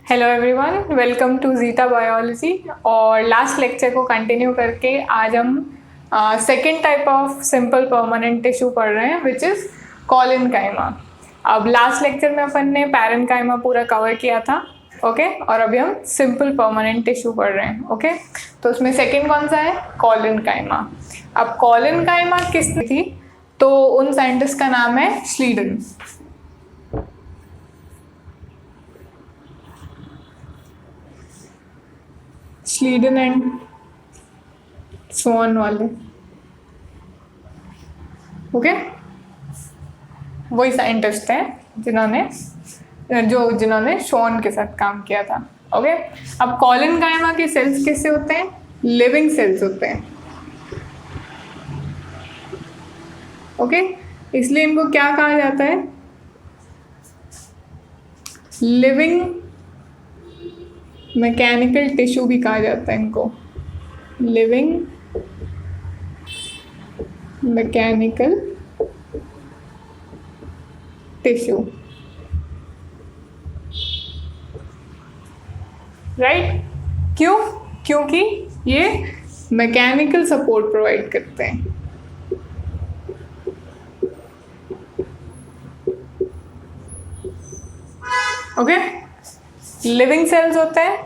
Hello everyone, welcome to zeta biology. और last lecture को continue करके आज हम second type of simple permanent tissue पढ़ रहे हैं विच इज़ कॉलिनकाइमा। अब लास्ट लेक्चर में अपन ने पैरेन्काइमा पूरा कवर किया था, ओके और अभी हम सिंपल परमानेंट टिश्यू पढ़ रहे हैं, ओके तो उसमें सेकेंड कौन सा है? कॉलिनकाइमा। अब कॉलिनकाइमा किसने थी? तो उन साइंटिस्ट का नाम है श्लीडन। श्लीडन एंड स्वान वाले, ओके वही साइंटिस्ट हैं जिन्होंने शॉन के साथ काम किया था, ओके। अब कॉलिनकाइमा के सेल्स किससे होते हैं? लिविंग सेल्स होते हैं, ओके इसलिए इनको क्या कहा जाता है? लिविंग मैकेनिकल टिश्यू भी कहा जाता है इनको, लिविंग मैकेनिकल टिश्यू, राइट। क्यों? क्योंकि ये मैकेनिकल सपोर्ट प्रोवाइड करते हैं, ओके लिविंग सेल्स होते हैं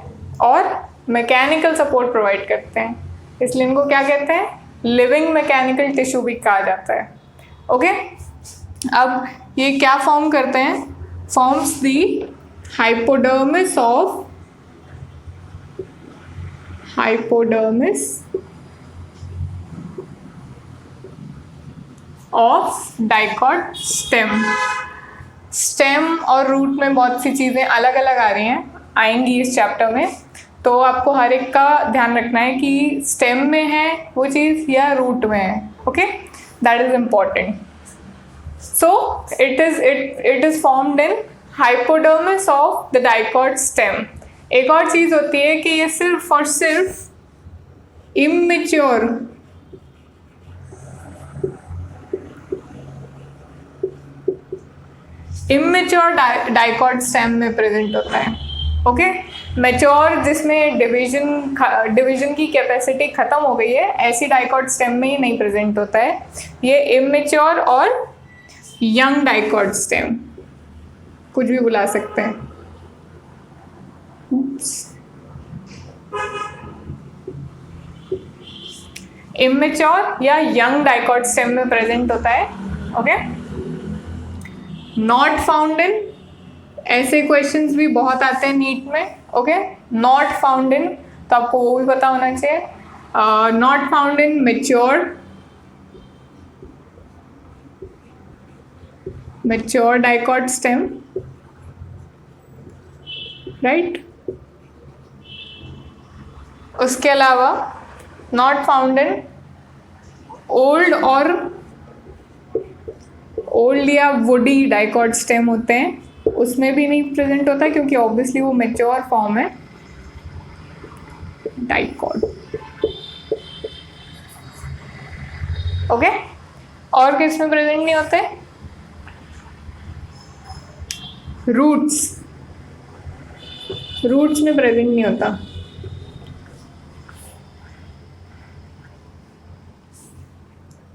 और मैकेनिकल सपोर्ट प्रोवाइड करते हैं, इसलिए इनको क्या कहते हैं? लिविंग मैकेनिकल टिश्यू भी कहा जाता है, ओके। अब ये क्या फॉर्म करते हैं? Forms the hypodermis of dicot stem और रूट में बहुत सी चीज़ें अलग अलग आ रही हैं, आएंगी इस चैप्टर में, तो आपको हर एक का ध्यान रखना है कि स्टेम में है वो चीज़ या रूट में है, okay that is important. So it is formed in hypodermis of the dicot stem. एक और चीज़ होती है कि ये सिर्फ और सिर्फ इमेच्योर डाइकॉट स्टेम में प्रेजेंट होता है, ओके मैच्योर जिसमें डिवीजन की कैपेसिटी खत्म हो गई है, ऐसी डाइकॉट स्टेम में ये नहीं प्रेजेंट होता है। ये इमेच्योर और यंग डाइकॉट स्टेम, कुछ भी बुला सकते हैं। इमेच्योर या यंग डाइकॉट स्टेम में प्रेजेंट होता है, ओके। नॉट फाउंड इन, ऐसे क्वेश्चंस भी बहुत आते हैं नीट में, ओके नॉट फाउंड इन, तो आपको वो भी पता होना चाहिए। Not found in mature dicot stem, right. उसके अलावा नॉट फाउंड इन ओल्ड या वुडी डाइकॉट स्टेम होते हैं, उसमें भी नहीं प्रेजेंट होता क्योंकि ऑब्वियसली वो मैच्योर फॉर्म है डाइकॉट, ओके। और किस में प्रेजेंट नहीं होते? रूट्स में प्रेजेंट नहीं होता,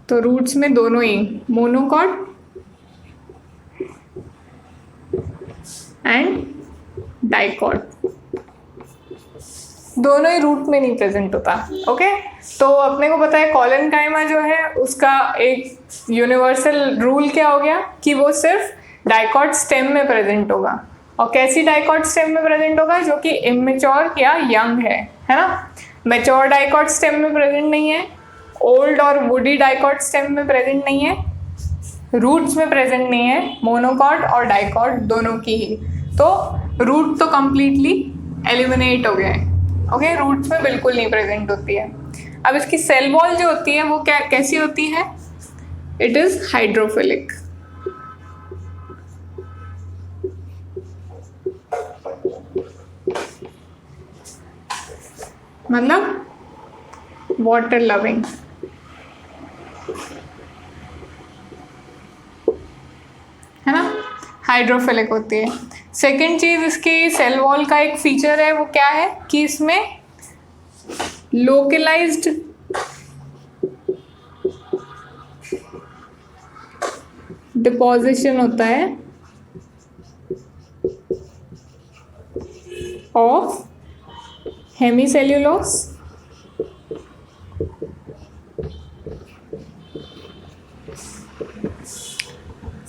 तो रूट्स में दोनों ही मोनोकॉट एंड डाइकॉट दोनों ही रूट में नहीं प्रेजेंट होता, ओके। तो अपने को पता है कॉलिनकाइमा जो है उसका एक यूनिवर्सल रूल क्या हो गया कि वो सिर्फ डाइकॉट स्टेम में प्रेजेंट होगा। और कैसी डाइकॉट स्टेम में प्रेजेंट होगा? जो कि इमेच्योर या यंग है ना। मैच्योर डाइकॉट स्टेम में प्रेजेंट नहीं है, ओल्ड और वुडी डाइकॉट स्टेम में प्रेजेंट नहीं है, रूट्स में प्रेजेंट नहीं है, मोनोकॉट और डाइकॉट दोनों की ही। तो रूट तो कंप्लीटली एलिमिनेट हो गया है, ओके रूट्स में बिल्कुल नहीं प्रेजेंट होती है। अब इसकी सेल वॉल जो होती है वो कैसी होती है? इट इज हाइड्रोफिलिक, मतलब वाटर लविंग, है ना, हाइड्रोफिलिक होती है। सेकेंड चीज इसकी सेल वॉल का एक फीचर है, वो क्या है कि इसमें लोकलाइज्ड डिपोजिशन होता है of hemicellulose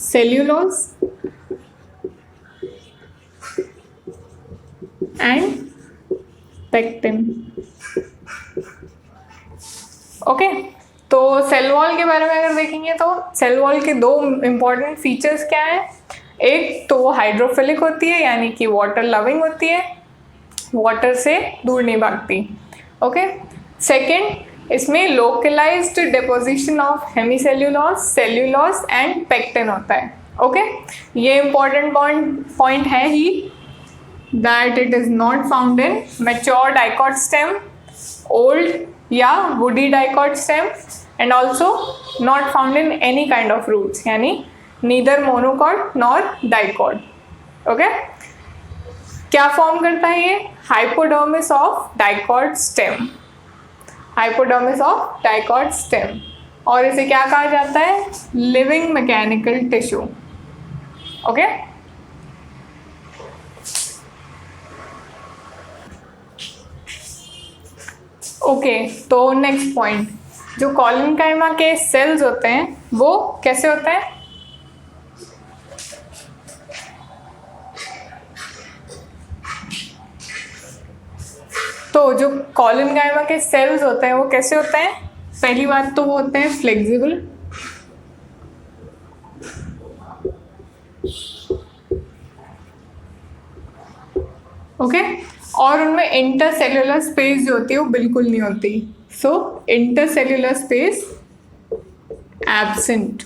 cellulose and pectin. Okay, तो सेल वॉल के बारे में अगर देखेंगे तो सेल वॉल के दो इंपॉर्टेंट फीचर्स क्या हैं। एक तो वो हाइड्रोफिलिक होती है, यानी कि वाटर लविंग होती है, वाटर से दूर नहीं भागती। ओके, सेकेंड इसमें localised deposition of hemicellulose, cellulose and pectin होता है। ओके, ये इंपॉर्टेंट पॉइंट है ही, that it is not found in mature dicot stem, old या woody dicot stem, and also not found in any kind of roots, यानी neither monocot nor dicot। Okay, क्या form करता है ये? Hypodermis of dicot stem, hypodermis of dicot stem, और इसे क्या कहा जाता है? Living mechanical tissue. Okay, okay, तो नेक्स्ट पॉइंट, जो कॉलिनकाइमा के सेल्स होते हैं वो कैसे होते हैं? तो जो कॉलिनकाइमा के सेल्स होते हैं वो कैसे होते हैं? पहली बात तो वो होते हैं फ्लेक्सिबल, ओके, और उनमें इंटरसेल्युलर स्पेस जो होती है वो बिल्कुल नहीं होती। सो इंटरसेल्युलर स्पेस एब्सेंट,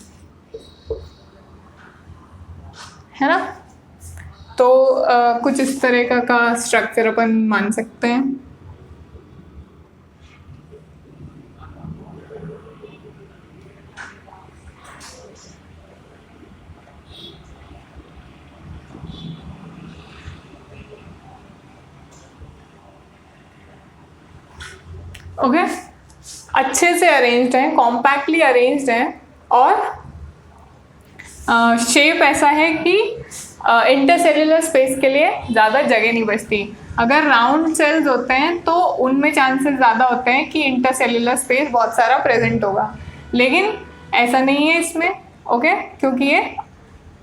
है ना। तो कुछ इस तरह का स्ट्रक्चर अपन मान सकते हैं। ओके, अच्छे से अरेंज्ड हैं, कॉम्पैक्टली अरेंज्ड हैं, और शेप ऐसा है कि इंटरसेल्युलर स्पेस के लिए ज़्यादा जगह नहीं बचती। अगर राउंड सेल्स होते हैं तो उनमें चांसेस ज़्यादा होते हैं कि इंटरसेल्युलर स्पेस बहुत सारा प्रेजेंट होगा, लेकिन ऐसा नहीं है इसमें। ओके, क्योंकि ये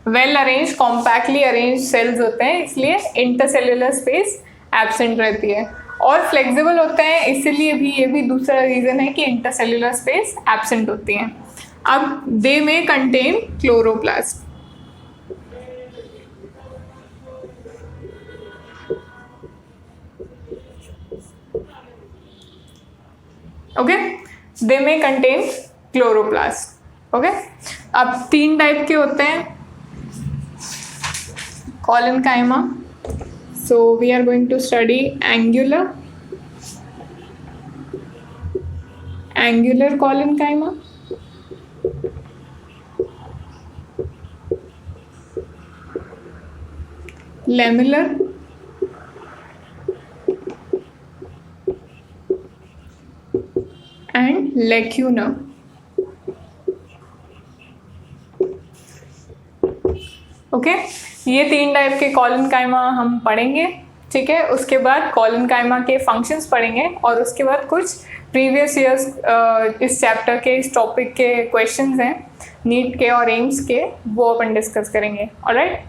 well arrange, compactly arrange cells होते हैं, इसलिए इंटरसेल्युलर स्पेस एब्सेंट रहती है, और फ्लेक्सिबल होते हैं, इसीलिए भी ये भी दूसरा रीज़न है कि इंटरसेल्युलर स्पेस एब्सेंट होती हैं। अब दे में कंटेन क्लोरोप्लास्ट। ओके, दे में कंटेन क्लोरोप्लास्ट। ओके, अब 3 टाइप के होते हैं कॉलिनकाइमा। So we are going to study angular collenchyma, lamellar, and lacunar। Okay, ये 3 टाइप के कॉलिनकाइमा हम पढ़ेंगे, ठीक है। उसके बाद कॉलिनकाइमा के फंक्शंस पढ़ेंगे, और उसके बाद कुछ प्रीवियस ईयर्स इस चैप्टर के, इस टॉपिक के क्वेश्चंस हैं नीट के और एम्स के, वो अपन डिस्कस करेंगे। ऑलराइट,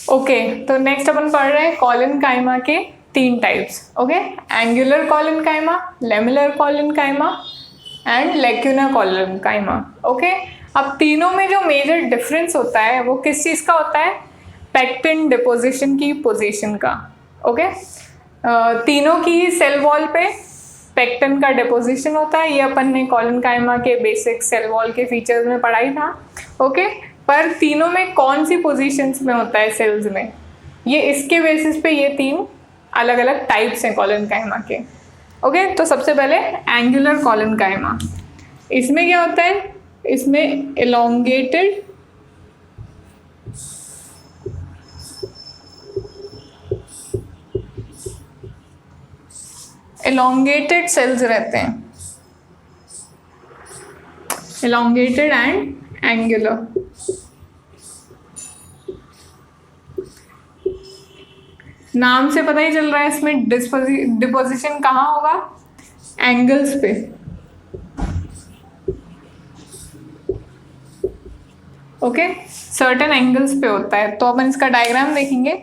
ओके, तो नेक्स्ट अपन पढ़ रहे हैं कॉलिनकाइमा के 3 types. Okay, angular collenchyma, lamellar collenchyma and lacunar collenchyma. Okay, अब तीनों में जो मेजर डिफरेंस होता है वो किस चीज़ का होता है? पेक्टिन डिपोजिशन की पोजीशन का। ओके, तीनों की ही सेल वॉल पे पेक्टिन का डिपोजिशन होता है, ये अपन ने कॉलिनकाइमा के बेसिक सेल वॉल के फीचर्स में पढ़ाई था। ओके, पर तीनों में कौन सी पोजीशंस में होता है सेल्स में, ये इसके बेसिस पे ये 3 अलग अलग टाइप्स हैं कॉलिनकाइमा के। ओके, तो सबसे पहले एंगुलर कॉलिनकाइमा। इसमें क्या होता है? इसमें elongated सेल्स रहते हैं, elongated एंड एंगुलर। नाम से पता ही चल रहा है इसमें डिपोजिशन कहाँ होगा, एंगल्स पे। ओके, सर्टेन एंगल्स पे होता है। तो अपन इसका डायग्राम देखेंगे।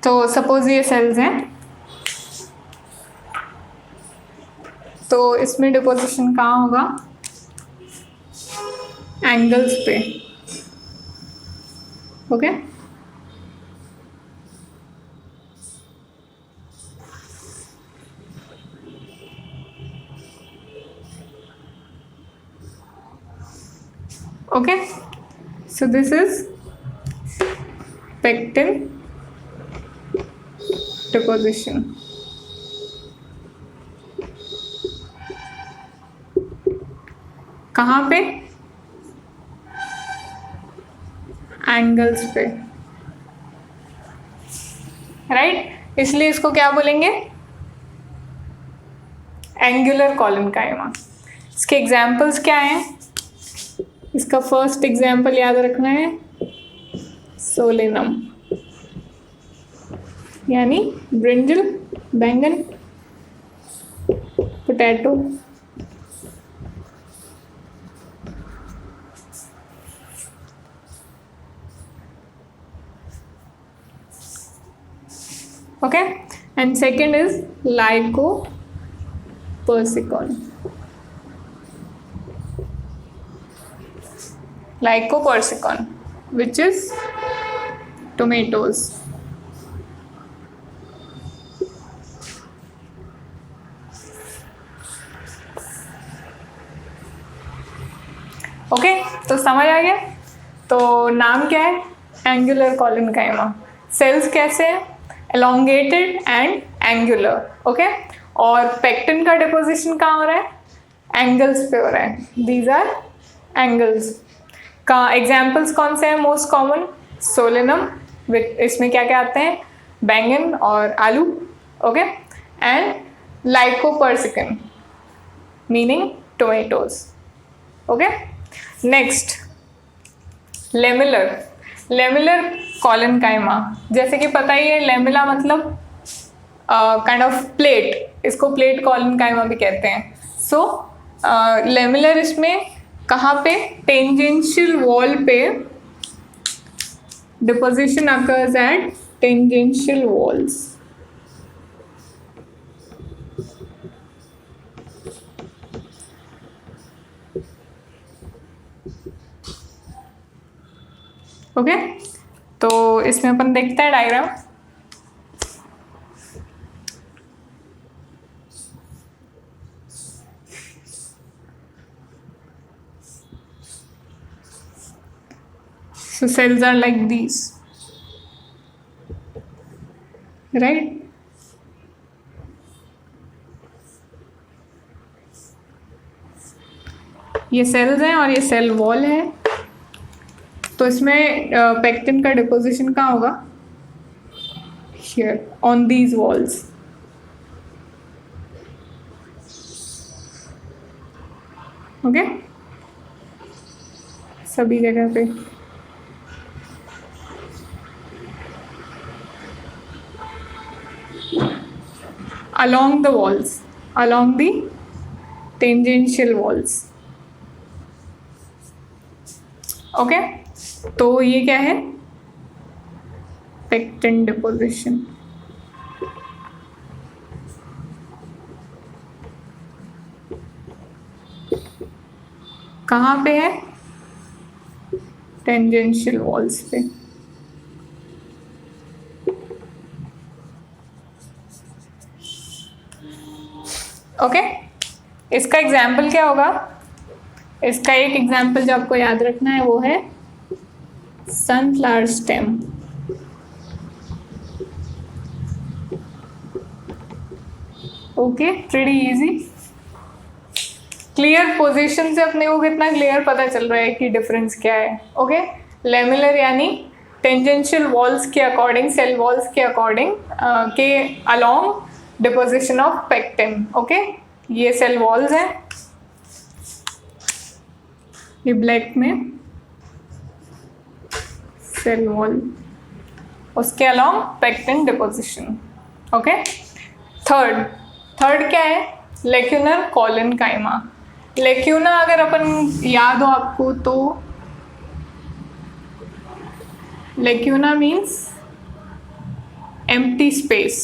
तो सपोज ये सेल्स हैं, तो इसमें डिपोजिशन कहाँ होगा, एंगल्स पे। Okay, okay, so this is pectin deposition. कहाँ पे, एंगल्स पे, राइट। इसलिए इसको क्या बोलेंगे, एंगुलर कॉलनकाइमा। इसके एग्जाम्पल्स क्या हैं, इसका फर्स्ट एग्जाम्पल याद रखना है, सोलेनम यानी ब्रिंजल, बैंगन, potato. Okay, and second is lycopersicon. Lycopersicon which is tomatoes। Okay, तो समझ आ गया। तो नाम क्या है, एंगुलर कॉलनकाइमा। सेल्स कैसे हैं, elongated एंड एंगुलर। ओके, और पेक्टिन का डिपोजिशन कहाँ हो रहा है, एंगल्स पे हो रहा है। These are angles. का एग्जाम्पल्स कौन से हैं, मोस्ट कॉमन, सोलेनम, इसमें क्या क्या आते हैं, बैंगन और आलू। Okay, and lycopersicon meaning tomatoes. Okay, next lamellar. Lamellar collenchyma, जैसे कि पता ही है, लेमुला मतलब काइंड ऑफ प्लेट, इसको प्लेट कॉलनकाइमा भी कहते हैं। सो लेमुलर इसमें कहाँ पे, टेंजेंशियल वॉल पे deposition occurs at tangential walls. Okay, तो इसमें अपन देखते हैं diagram. So cells are like these, right? ये सेल्स हैं और ये सेल वॉल है। तो इसमें पेक्टिन का डिपोजिशन कहाँ होगा, here on these walls. Okay, सभी जगह पे। along the walls, along the tangential walls। Okay, तो ये क्या है, पेक्टिन डिपोजिशन। कहाँ पे है, टेंजेंशियल वॉल्स पे। ओके, इसका एग्जाम्पल क्या होगा? इसका एक एग्जाम्पल जो आपको याद रखना है वो है sunflower stem. Okay, pretty easy. Clear position से अपने को कितना क्लियर पता चल रहा है कि डिफरेंस क्या है। ओके, लेमुलर यानी टेंजेंशियल वॉल्स के अकॉर्डिंग, सेल वॉल्स के अकॉर्डिंग के along deposition of pectin. Okay, ये सेल वॉल्स हैं, ये ब्लैक में सेल वॉल, उसके along pectin deposition. Okay, third क्या है? लेक्यूनर कॉलेनकाइमा। लेक्यूना अगर अपन याद हो आपको तो लेक्यूना मीन्स एम्प्टी स्पेस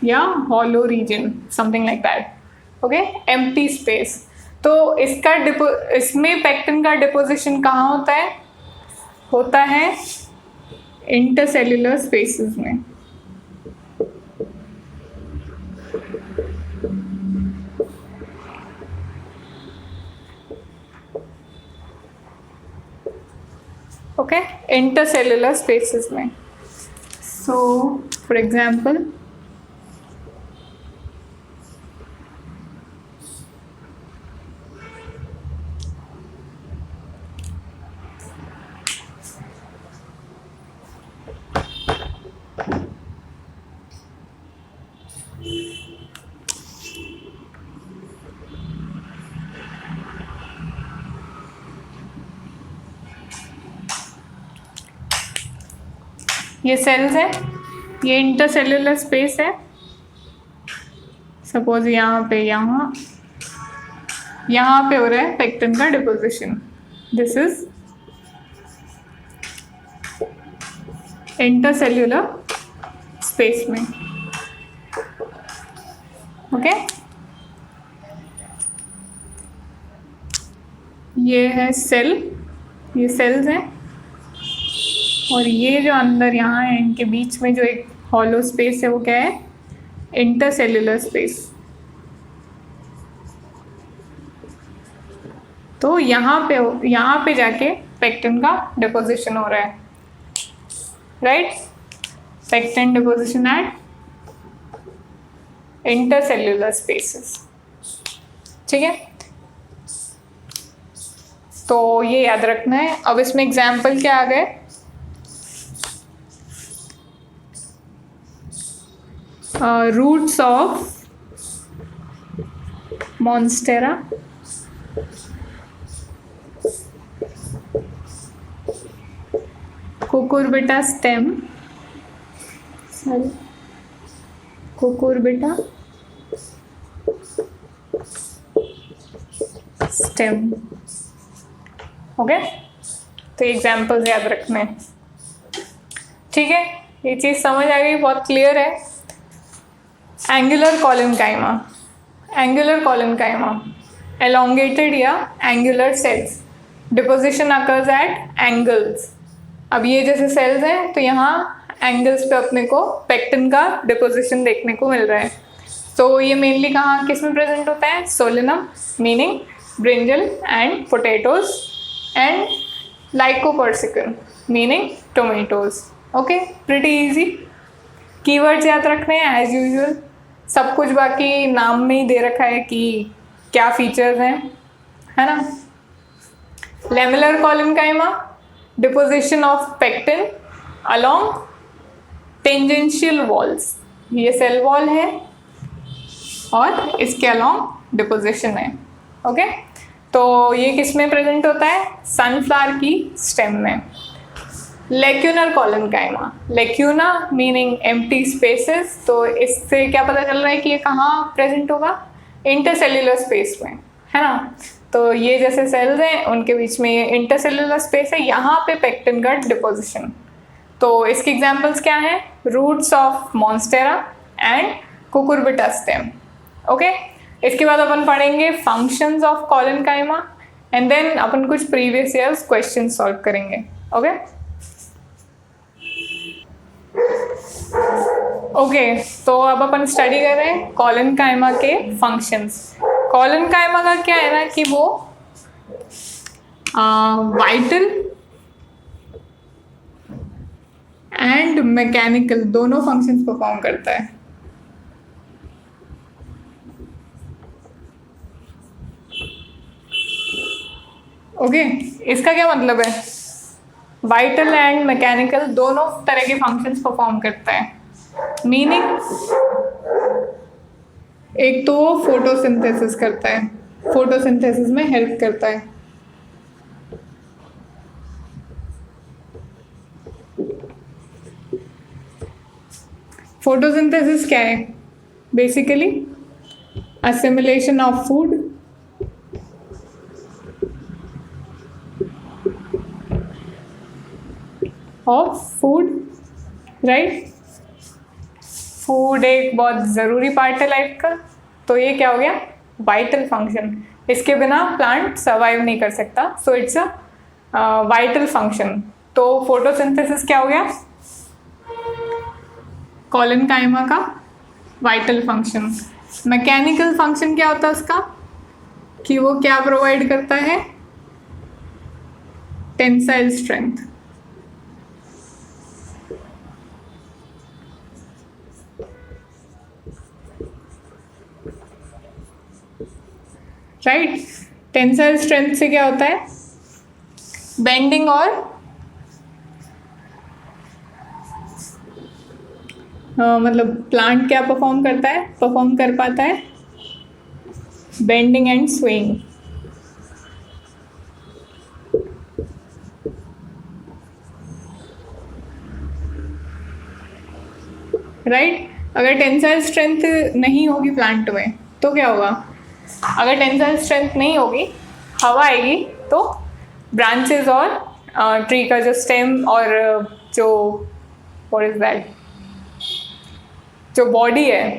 या hollow region, something like that. Okay, empty space. तो इसमें पेक्टिन का डिपोजिशन कहाँ होता है? होता है इंटरसेल्युलर स्पेसेस में। ओके, इंटरसेल्युलर स्पेसेस में। सो फॉर एग्जाम्पल ये सेल्स है, ये इंटरसेल्युलर स्पेस है। सपोज यहाँ पे हो रहा है पेक्टिन का deposition. This is intercellular space में। ओके, ये है सेल, ये सेल्स हैं, और ये जो अंदर यहाँ है इनके बीच में जो एक हॉलो स्पेस है वो क्या है? Intercellular space. तो यहाँ पे जाके पेक्टिन का डिपोजिशन हो रहा है, right? Pectin deposition at intercellular spaces. ठीक है, तो ये याद रखना है। अब इसमें एग्जाम्पल क्या आ गए? Roots of monstera, cucurbita stem, cucurbita stem. Okay, तो एग्जाम्पल्स याद रखने हैं। ठीक है, ये चीज़ समझ आ गई, बहुत क्लियर है। Angular collenchyma, angular collenchyma, elongated या angular cells, deposition occurs at angles. अब ये जैसे सेल्स हैं तो यहाँ एंगल्स पे अपने को पेक्टिन का डिपोजिशन देखने को मिल रहा है। तो ये मेनली कहाँ किस में प्रेजेंट होता है? Solanum meaning brinjal and potatoes, and lycopersicon meaning tomatoes. Okay, pretty easy. Keywords याद रखने हैं एज यूजुअल, सब कुछ बाकी नाम में ही दे रखा है कि क्या फीचर्स हैं, है ना? Lamellar collenchyma, deposition of pectin along tangential walls, ये सेल वॉल है और इसके अलोंग डिपोजिशन है। ओके, तो ये किस में प्रेजेंट होता है? सनफ्लावर की स्टेम में। लेक्यूनर कॉलेनकाइमा, लेक्यूना मीनिंग एम्प्टी स्पेसेस, तो इससे क्या पता चल रहा है कि ये कहाँ प्रेजेंट होगा? इंटरसेल्युलर स्पेस में, है ना? तो ये जैसे सेल्स हैं उनके बीच में ये इंटरसेल्युलर स्पेस है, यहाँ पे पेक्टिन का डिपोजिशन। तो इसके एग्जांपल्स क्या हैं? Roots of monstera and cucurbita stem. Okay, इसके बाद अपन पढ़ेंगे functions of collenchyma, and then अपन कुछ प्रीवियस ईयर्स क्वेश्चन सॉल्व करेंगे। ओके ओके, तो अब अपन स्टडी कर रहे हैं कॉलेनकाइमा के फंक्शंस। कॉलेनकाइमा का क्या है ना कि वो वाइटल एंड मैकेनिकल दोनों फंक्शंस परफॉर्म करता है। ओके, इसका क्या मतलब है? वाइटल एंड मैकेनिकल दोनों तरह के फंक्शंस परफॉर्म करता है। मीनिंग, एक तो वो फोटोसिंथेसिस करता है, फोटोसिंथेसिस में हेल्प करता है। फोटोसिंथेसिस क्या है? Basically assimilation of food right. Food एक बहुत ज़रूरी पार्ट है लाइफ का, तो ये क्या हो गया? Vital function. इसके बिना प्लांट सर्वाइव नहीं कर सकता, so it's a vital function. तो फोटोसिंथेसिस क्या हो गया? कॉलेनकाइमा का वाइटल फंक्शन। मैकेनिकल फंक्शन क्या होता है उसका? कि वो क्या प्रोवाइड करता है? Tensile strength. Right. Tensile strength से क्या होता है? बेंडिंग और मतलब प्लांट क्या परफॉर्म करता है? परफॉर्म कर पाता है बेंडिंग एंड स्विंग। राइट। अगर टेंसाइल स्ट्रेंथ नहीं होगी प्लांट में तो क्या होगा? अगर टेंसाइल स्ट्रेंथ नहीं होगी, हवा आएगी तो ब्रांचेस और ट्री का जो स्टेम और जो व्हाट इज दैट, जो बॉडी है,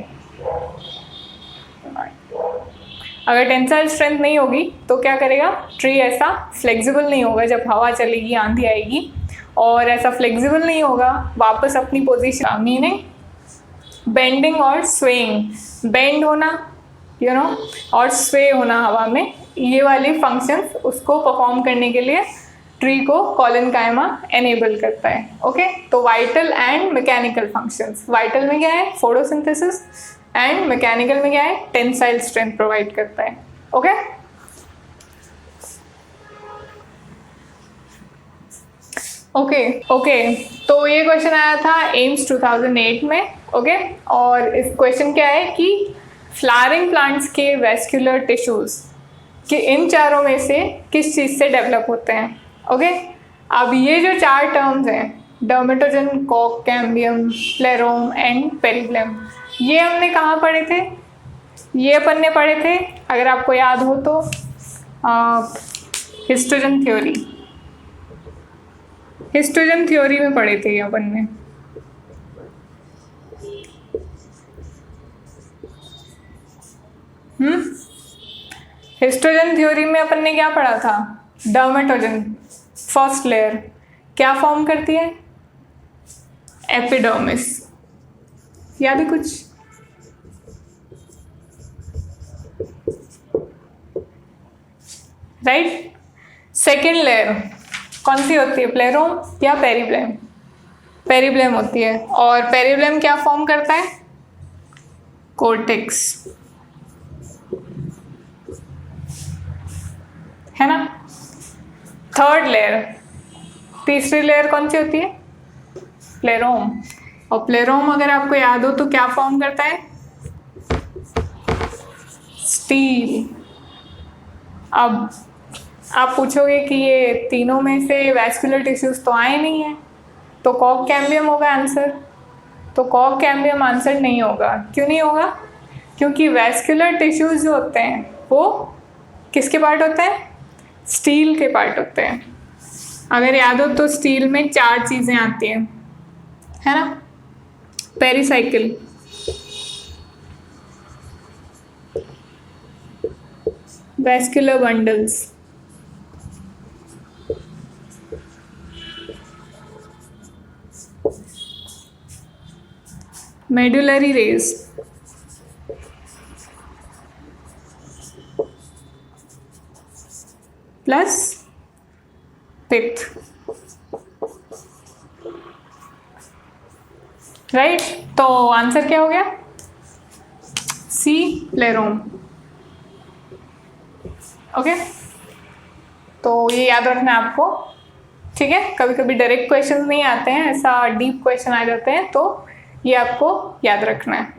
अगर टेंसाइल स्ट्रेंथ नहीं होगी तो क्या करेगा? ट्री ऐसा फ्लेक्सिबल नहीं होगा जब हवा चलेगी, आंधी आएगी, और ऐसा फ्लेक्सिबल नहीं होगा वापस अपनी पोजीशन। मीनिंग बेंडिंग और स्वेइंग, बेंड होना और स्वे होना हवा में, ये वाली फंक्शंस उसको परफॉर्म करने के लिए ट्री को कॉलेनकाइमा एनेबल करता है। ओके, तो vital and mechanical functions. Vital में क्या है? फोटोसिंथेसिस, एंड मैकेनिकल में क्या है? टेंसाइल स्ट्रेंथ प्रोवाइड करता है। ओके, ओके, तो ये क्वेश्चन आया था एम्स 2008 में। ओके, और इस क्वेश्चन क्या है कि फ्लावरिंग प्लांट्स के वेस्कुलर टिश्यूज कि इन चारों में से किस चीज़ से डेवलप होते हैं। ओके, अब ये जो चार टर्म्स हैं, डर्मेटोजन, कॉक कैम्बियम, प्लेरोम एंड पेरिब्लम, ये हमने कहाँ पढ़े थे? ये अपन ने पढ़े थे, अगर आपको याद हो तो, हिस्टोजन थ्योरी। हिस्टोजन थ्योरी में पढ़े थे ये अपन ने। हिस्टोजन थ्योरी में अपन ने क्या पढ़ा था? डर्मेटोजन फर्स्ट लेयर क्या फॉर्म करती है? एपिडर्मिस। याद है कुछ? राइट। सेकेंड लेयर कौन सी होती है? प्लेरोम या पेरिब्लम? पेरिब्लम होती है, और पेरिब्लम क्या फॉर्म करता है? कोर्टेक्स, है ना। थर्ड लेयर, तीसरी लेयर कौन सी होती है? प्लेरोम, और प्लेरोम अगर आपको याद हो तो क्या फॉर्म करता है? स्टील। अब आप पूछोगे कि ये तीनों में से वैस्कुलर टिश्यूज तो आए नहीं है, तो कॉक कैम्बियम होगा आंसर। तो कॉक कैम्बियम आंसर नहीं होगा। क्यों नहीं होगा? क्योंकि वैस्कुलर टिश्यूज जो होते हैं वो किसके पार्ट होते हैं? स्टील के पार्ट होते हैं। अगर याद हो तो स्टील में चार चीज़ें आती हैं, है ना। Pericycle, vascular bundles, medullary rays plus पित्त, राइट। तो आंसर क्या हो गया? सी, प्लेरोम। ओके, तो ये याद रखना है आपको, ठीक है। कभी कभी डायरेक्ट क्वेश्चन नहीं आते हैं, ऐसा डीप क्वेश्चन आ जाते हैं, तो ये आपको याद रखना है।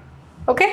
ओके।